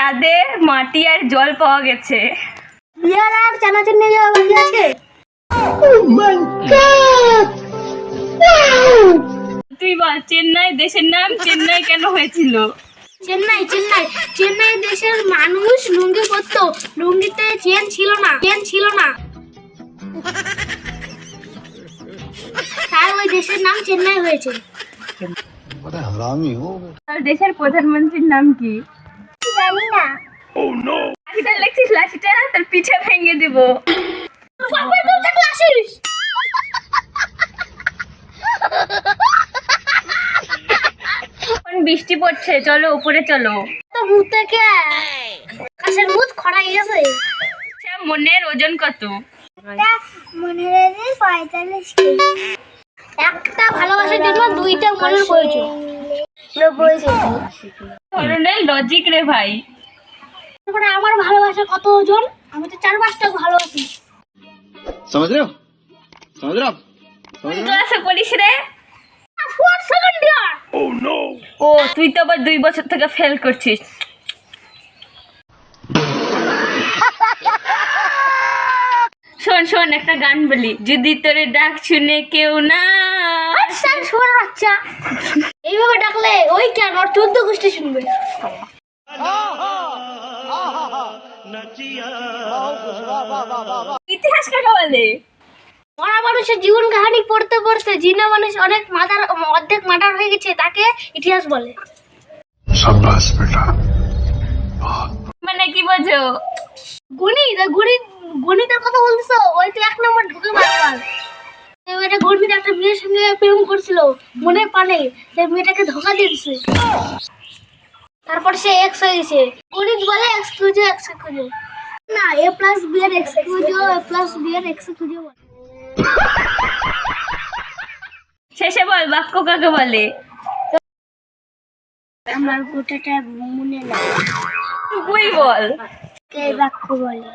চাঁদে মাটি আর জল পাওয়া গেছে। বিয়ার আর চানাচুর নিয়ে যাওয়া বাকি আছে। তুই বল, চেন্নাই দেশের নাম চেন্নাই কেন হয়েছিল? চেন্নাই চেন্নাই চেন্নাই দেশের মানুষ লুঙ্গি পরতো, লুঙ্গিতে চেন ছিল না তাই ওই দেশের নাম চেন্নাই হয়েছে। আর দেশের প্রধানমন্ত্রীর নাম কি? জানি না। লাঠিটা লেখছিস, লাঠিটা তার পিঠে ভেঙে দিব। বাপরে তুই তো ক্লাসিস। এখন বৃষ্টি পড়ছে, চলো উপরে চলো। তো মুখ থেকে আকাশের মুখ খড়াই গেছে। আচ্ছা, মনের ওজন কত? মনের ওজন 45 কেজি। একটা ভালোবাসার জন্য দুইটা মনের প্রয়োজন। 90 কেজি। ধরনের লজিক রে ভাই। তারপরে আমার ভালোবাসা কত ওজন? আমি তো 4-5টা ভালোবাসি। समझ रहे हो समझ रहे हो কোন ক্লাসে পড়িস রে? 4 সেকেন্ড ইয়ার। ও, তুই তো আবার 2 বছর থেকে ফেল করছিস। শোন শোন, একটা গান বলি। যদি তোর ডাক শুনে কেউ না। আচ্ছা শোন বাচ্চা, এইভাবে ডাকলে ওই কেন আর 14 গোষ্ঠী শুনবে। ইতিহাস কাকে বলে? মরা মানুষের জীবন কাহিনী পড়তে পড়তে জিনা মানুষ অর্ধেক মার্ডার হয়ে গেছে, তাকে ইতিহাস বলে। शाबाश बेटा মানে কি বোঝো? গণিতের কথা বলতেছো? ওই তো 1 নম্বর ঢুকে মারবার। এটা গণিত একটা মেয়ের সঙ্গে প্রেম করছিল, মনে পানে সেই মেয়েটাকে ধোকা দিয়ে দিছে, তারপর সে এক্স হয়ে গেছে। গণিত বলে এক্সকিউজো না, a প্লাস b এর এক্সকিউজো, a প্লাস b এর এক্সকিউজো বলে। শেষে বল, বাক্য কাকে বলে? আমার গোটাটা মনে নাই, তুই বল। কে বাক্য বলে।